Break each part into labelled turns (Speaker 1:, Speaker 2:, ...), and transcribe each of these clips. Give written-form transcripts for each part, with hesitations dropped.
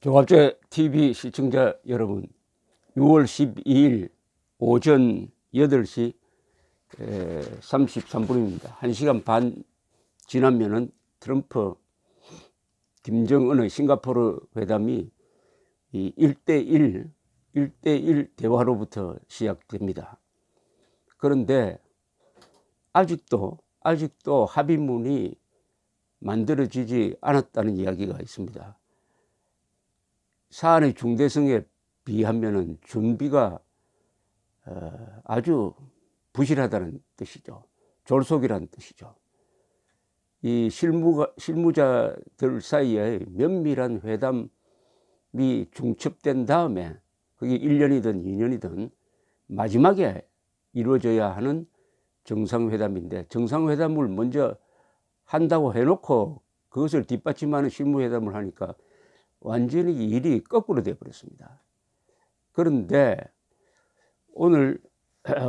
Speaker 1: 종합제 TV 시청자 여러분, 6월 12일 오전 8시 33분입니다. 1시간 반 지나면은 트럼프 김정은의 싱가포르 회담이 이 1대1 대화로부터 시작됩니다. 그런데 아직도 합의문이 만들어지지 않았다는 이야기가 있습니다. 사안의 중대성에 비하면은 준비가 아주 부실하다는 뜻이죠. 졸속이라는 뜻이죠. 이 실무자들 사이에 면밀한 회담이 중첩된 다음에 그게 1년이든 2년이든 마지막에 이루어져야 하는 정상회담인데, 정상회담을 먼저 한다고 해놓고 그것을 뒷받침하는 실무회담을 하니까 완전히 일이 거꾸로 되어버렸습니다. 그런데 오늘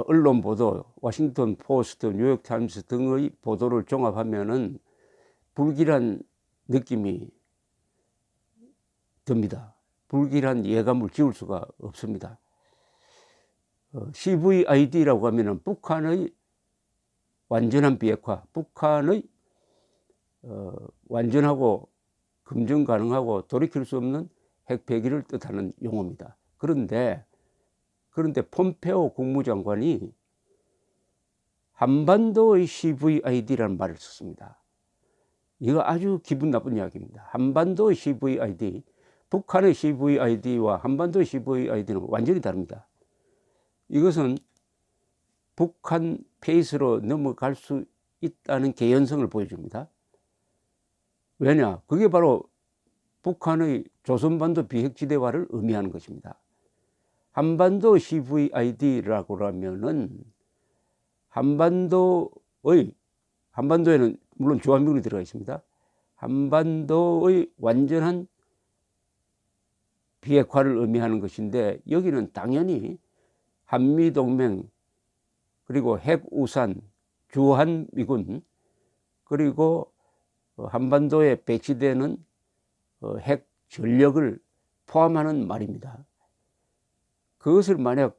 Speaker 1: 언론 보도, 워싱턴 포스트, 뉴욕타임스 등의 보도를 종합하면은 불길한 느낌이 듭니다. 불길한 예감을 지울 수가 없습니다. CVID라고 하면은 북한의 완전한 비핵화, 북한의 완전하고 검증 가능하고 돌이킬 수 없는 핵 폐기를 뜻하는 용어입니다. 그런데 폼페오 국무장관이 한반도의 CVID라는 말을 썼습니다. 이거 아주 기분 나쁜 이야기입니다. 한반도의 CVID, 북한의 CVID와 한반도의 CVID는 완전히 다릅니다. 이것은 북한 페이스로 넘어갈 수 있다는 개연성을 보여줍니다. 왜냐? 그게 바로 북한의 조선반도 비핵지대화를 의미하는 것입니다. 한반도 CVID라고 하면은 한반도에는 물론 주한미군이 들어가 있습니다. 한반도의 완전한 비핵화를 의미하는 것인데, 여기는 당연히 한미동맹, 그리고 핵우산, 주한미군, 그리고 한반도에 배치되는 핵 전력을 포함하는 말입니다. 그것을 만약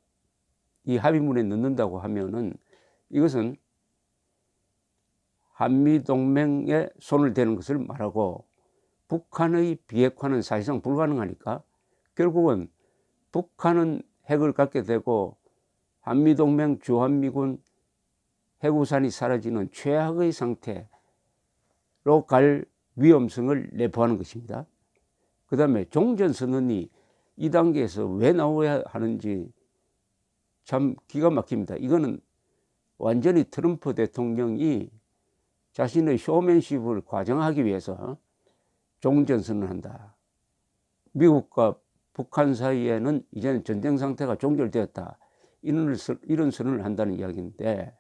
Speaker 1: 이 합의문에 넣는다고 하면은 이것은 한미동맹에 손을 대는 것을 말하고, 북한의 비핵화는 사실상 불가능하니까 결국은 북한은 핵을 갖게 되고 한미동맹, 주한미군, 핵우산이 사라지는 최악의 상태로 갈 위험성을 내포하는 것입니다. 그 다음에 종전선언이 이 단계에서 왜 나와야 하는지 참 기가 막힙니다. 이거는 완전히 트럼프 대통령이 자신의 쇼맨십을 과장하기 위해서 종전선언을 한다. 미국과 북한 사이에는 이제는 전쟁 상태가 종결되었다. 이런 선언을 한다는 이야기인데,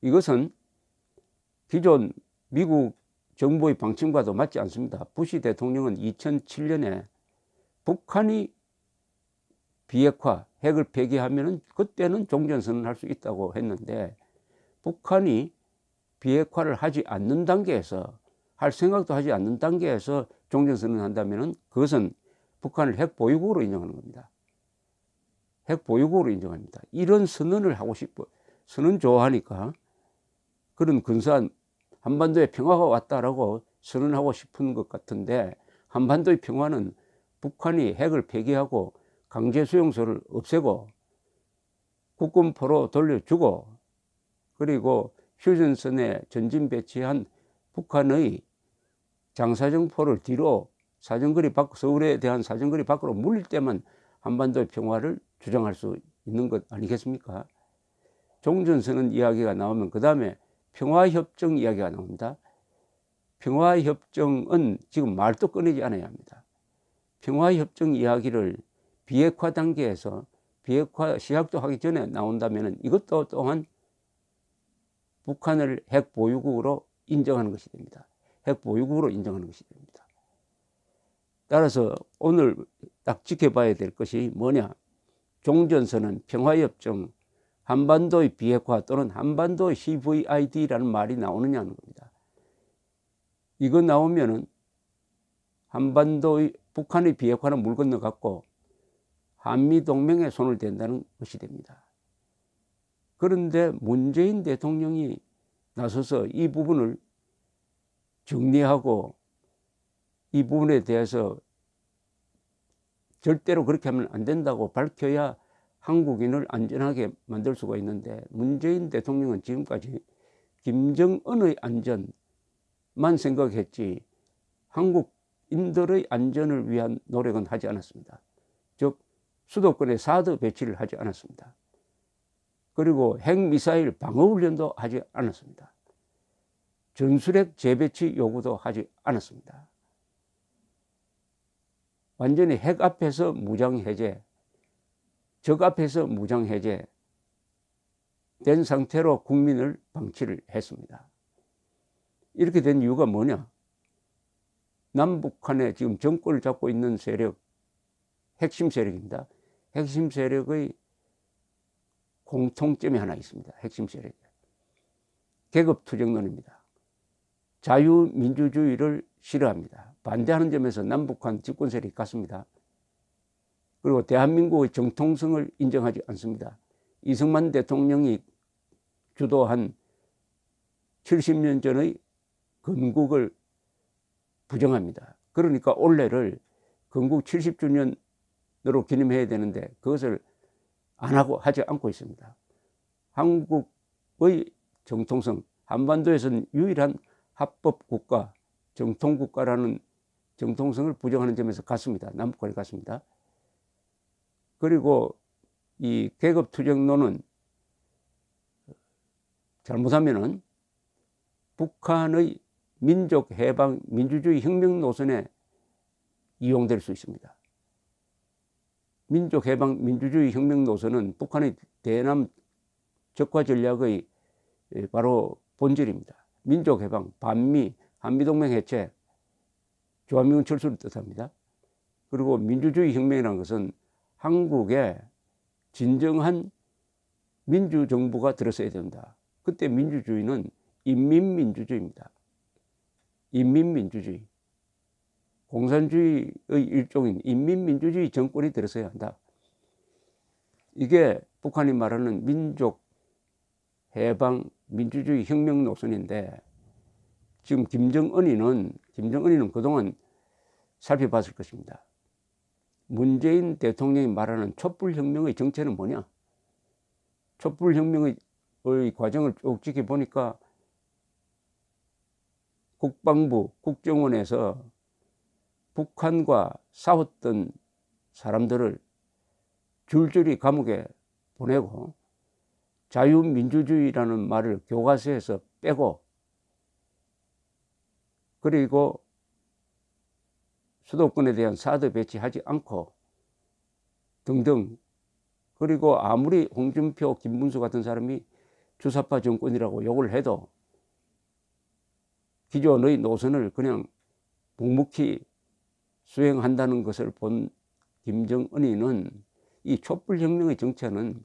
Speaker 1: 이것은 기존 미국 정부의 방침과도 맞지 않습니다. 부시 대통령은 2007년에 북한이 비핵화, 핵을 폐기하면은 그때는 종전선언을 할 수 있다고 했는데, 북한이 비핵화를 하지 않는 단계에서, 할 생각도 하지 않는 단계에서 종전선언을 한다면은 그것은 북한을 핵보유국으로 인정하는 겁니다. 핵보유국으로 인정합니다. 이런 선언을 하고 싶어, 선언 좋아하니까 그런 근사한 한반도에 평화가 왔다라고 선언하고 싶은 것 같은데, 한반도의 평화는 북한이 핵을 폐기하고 강제 수용소를 없애고 국군포로 돌려주고, 그리고 휴전선에 전진 배치한 북한의 장사정포를 뒤로 서울에 대한 사정거리 밖으로 물릴 때만 한반도의 평화를 주장할 수 있는 것 아니겠습니까? 종전선언 이야기가 나오면 그 다음에 평화협정 이야기가 나옵니다. 평화협정은 지금 말도 꺼내지 않아야 합니다. 평화협정 이야기를 비핵화 단계에서 비핵화 시작도 하기 전에 나온다면 이것도 또한 북한을 핵보유국으로 인정하는 것이 됩니다. 핵보유국으로 인정하는 것이 됩니다. 따라서 오늘 딱 지켜봐야 될 것이 뭐냐? 종전선언, 평화협정, 한반도의 비핵화 또는 한반도의 CVID라는 말이 나오느냐는 겁니다. 이거 나오면은 한반도의 북한의 비핵화는 물 건너갔고 한미동맹에 손을 댄다는 것이 됩니다. 그런데 문재인 대통령이 나서서 이 부분을 정리하고 이 부분에 대해서 절대로 그렇게 하면 안 된다고 밝혀야 한국인을 안전하게 만들 수가 있는데, 문재인 대통령은 지금까지 김정은의 안전만 생각했지 한국인들의 안전을 위한 노력은 하지 않았습니다. 즉 수도권에 사드 배치를 하지 않았습니다. 그리고 핵미사일 방어훈련도 하지 않았습니다. 전술핵 재배치 요구도 하지 않았습니다. 완전히 핵 앞에서 무장해제, 적 앞에서 무장해제 된 상태로 국민을 방치를 했습니다. 이렇게 된 이유가 뭐냐? 남북한에 지금 정권을 잡고 있는 세력, 핵심 세력입니다. 핵심 세력의 공통점이 하나 있습니다. 핵심 세력. 계급투쟁론입니다. 자유민주주의를 싫어합니다. 반대하는 점에서 남북한 집권 세력이 같습니다. 그리고 대한민국의 정통성을 인정하지 않습니다. 이승만 대통령이 주도한 70년 전의 건국을 부정합니다. 그러니까 올해를 건국 70주년으로 기념해야 되는데 그것을 안 하고 하지 않고 있습니다. 한국의 정통성, 한반도에서는 유일한 합법국가, 정통국가라는 정통성을 부정하는 점에서 같습니다. 남북한이 같습니다. 그리고 이 계급투쟁론은 잘못하면은 북한의 민족해방, 민주주의 혁명 노선에 이용될 수 있습니다. 민족해방, 민주주의 혁명 노선은 북한의 대남 적화 전략의 바로 본질입니다. 민족해방, 반미, 한미동맹 해체, 조한미군 철수를 뜻합니다. 그리고 민주주의 혁명이라는 것은 한국에 진정한 민주정부가 들어서야 된다. 그때 민주주의는 인민민주주의입니다. 인민민주주의. 공산주의의 일종인 인민민주주의 정권이 들어서야 한다. 이게 북한이 말하는 민족 해방 민주주의 혁명 노선인데, 지금 김정은이는 그동안 살펴봤을 것입니다. 문재인 대통령이 말하는 촛불혁명의 정체는 뭐냐? 촛불혁명의 과정을 쭉 지켜보니까 국방부, 국정원에서 북한과 싸웠던 사람들을 줄줄이 감옥에 보내고 자유민주주의라는 말을 교과서에서 빼고, 그리고 수도권에 대한 사드 배치하지 않고 등등, 그리고 아무리 홍준표, 김문수 같은 사람이 주사파 정권이라고 욕을 해도 기존의 노선을 그냥 묵묵히 수행한다는 것을 본 김정은이는 이 촛불혁명의 정체는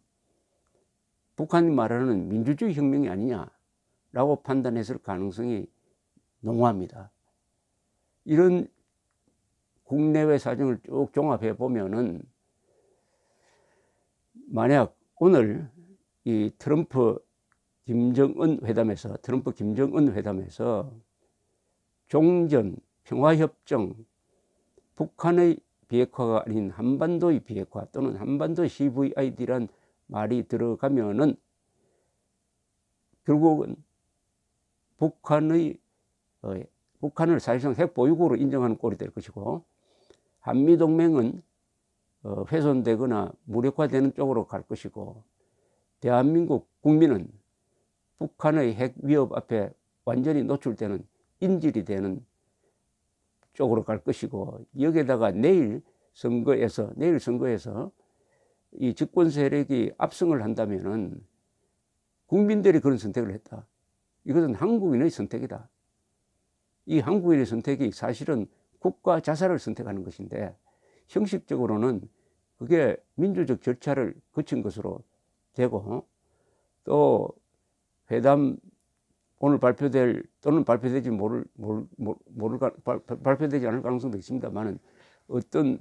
Speaker 1: 북한이 말하는 민주주의 혁명이 아니냐라고 판단했을 가능성이 농후합니다. 이런 국내외 사정을 쭉 종합해 보면은, 만약 오늘 이 트럼프 김정은 회담에서 종전, 평화협정, 북한의 비핵화가 아닌 한반도의 비핵화 또는 한반도 CVID란 말이 들어가면은 결국은 북한을 사실상 핵 보유국으로 인정하는 꼴이 될 것이고, 한미동맹은 훼손되거나 무력화되는 쪽으로 갈 것이고, 대한민국 국민은 북한의 핵 위협 앞에 완전히 노출되는 인질이 되는 쪽으로 갈 것이고, 여기에다가 내일 선거에서 이 집권 세력이 압승을 한다면은 국민들이 그런 선택을 했다. 이것은 한국인의 선택이다. 이 한국인의 선택이 사실은 국가 자살을 선택하는 것인데, 형식적으로는 그게 민주적 절차를 거친 것으로 되고, 또 회담 오늘 발표될 또는 발표되지 않을 가능성도 있습니다만은, 어떤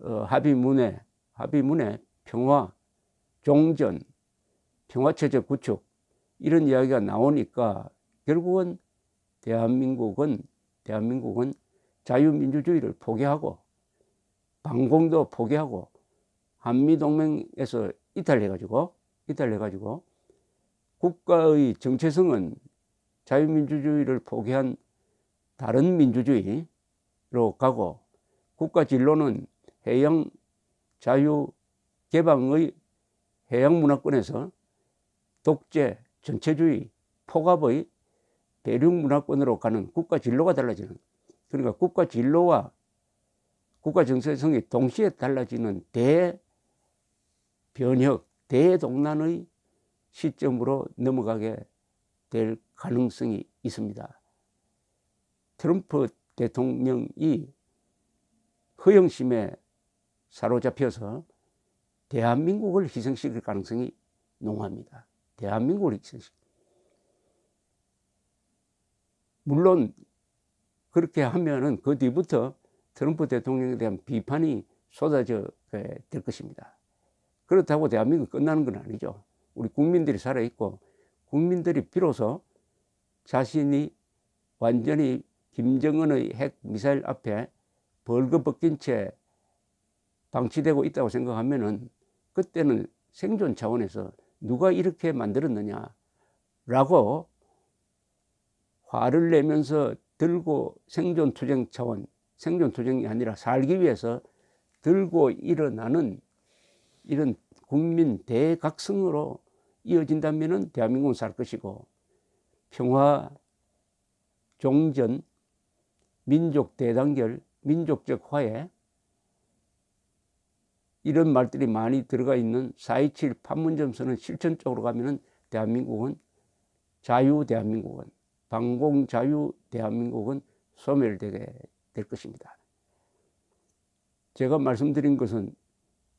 Speaker 1: 합의문에 평화, 종전, 평화체제 구축 이런 이야기가 나오니까 결국은 대한민국은 자유민주주의를 포기하고 반공도 포기하고 한미동맹에서 이탈해가지고 국가의 정체성은 자유민주주의를 포기한 다른 민주주의로 가고 국가 진로는 해양 자유 개방의 해양 문화권에서 독재, 전체주의, 폭압의 대륙 문화권으로 가는 국가 진로가 달라지는, 그러니까 국가 진로와 국가 정체성이 동시에 달라지는 대변혁, 대동난의 시점으로 넘어가게 될 가능성이 있습니다. 트럼프 대통령이 허영심에 사로잡혀서 대한민국을 희생시킬 가능성이 농후합니다. 대한민국을 희생시킬. 물론 그렇게 하면은 그 뒤부터 트럼프 대통령에 대한 비판이 쏟아져 될 것입니다. 그렇다고 대한민국이 끝나는 건 아니죠. 우리 국민들이 살아있고 국민들이 비로소 자신이 완전히 김정은의 핵 미사일 앞에 벌거벗긴 채 방치되고 있다고 생각하면은 그때는 생존 차원에서 누가 이렇게 만들었느냐라고 화를 내면서 들고 생존투쟁 차원, 생존투쟁이 아니라 살기 위해서 들고 일어나는 이런 국민 대각성으로 이어진다면은 대한민국은 살 것이고, 평화, 종전, 민족 대단결, 민족적 화해 이런 말들이 많이 들어가 있는 4.27 판문점선언 실천적으로 가면은 대한민국은 대한민국은 반공자유 대한민국은 소멸되게 될 것입니다. 제가 말씀드린 것은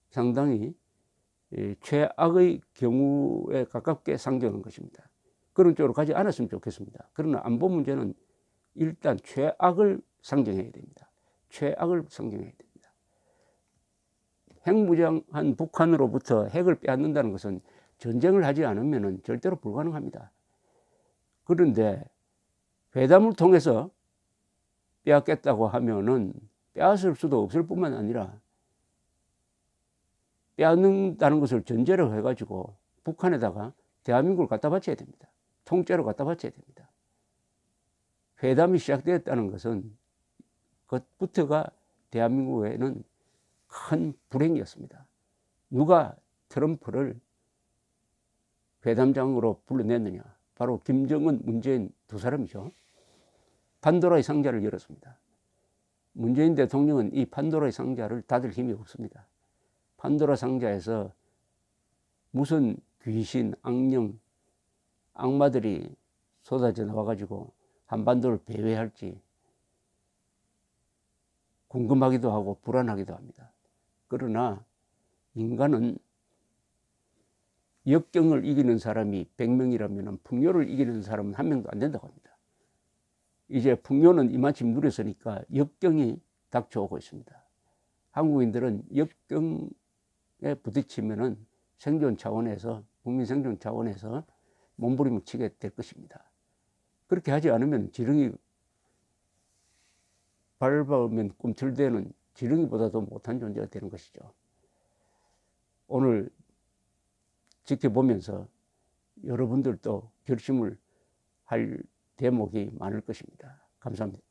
Speaker 1: 상당히 최악의 경우에 가깝게 상정한 것입니다. 그런 쪽으로 가지 않았으면 좋겠습니다. 그러나 안보 문제는 일단 최악을 상정해야 됩니다. 최악을 상정해야 됩니다. 핵무장한 북한으로부터 핵을 빼앗는다는 것은 전쟁을 하지 않으면 절대로 불가능합니다. 그런데 회담을 통해서 빼앗겠다고 하면은 빼앗을 수도 없을 뿐만 아니라 빼앗는다는 것을 전제로 해가지고 북한에다가 대한민국을 갖다 바쳐야 됩니다. 통째로 갖다 바쳐야 됩니다. 회담이 시작되었다는 것은 그것부터가 대한민국에는 큰 불행이었습니다. 누가 트럼프를 회담장으로 불러냈느냐? 바로 김정은, 문재인 두 사람이죠. 판도라의 상자를 열었습니다. 문재인 대통령은 이 판도라의 상자를 닫을 힘이 없습니다. 판도라 상자에서 무슨 귀신, 악령, 악마들이 쏟아져 나와가지고 한반도를 배회할지 궁금하기도 하고 불안하기도 합니다. 그러나 인간은 역경을 이기는 사람이 100명이라면 풍요를 이기는 사람은 1명도 안 된다고 합니다. 이제 풍요는 이만큼 누렸으니까 역경이 닥쳐오고 있습니다. 한국인들은 역경에 부딪히면은 생존 차원에서, 국민 생존 차원에서 몸부림을 치게 될 것입니다. 그렇게 하지 않으면 지렁이 밟으면 꿈틀대는 지렁이보다도 못한 존재가 되는 것이죠. 오늘 지켜보면서 여러분들도 결심을 할 대목이 많을 것입니다. 감사합니다.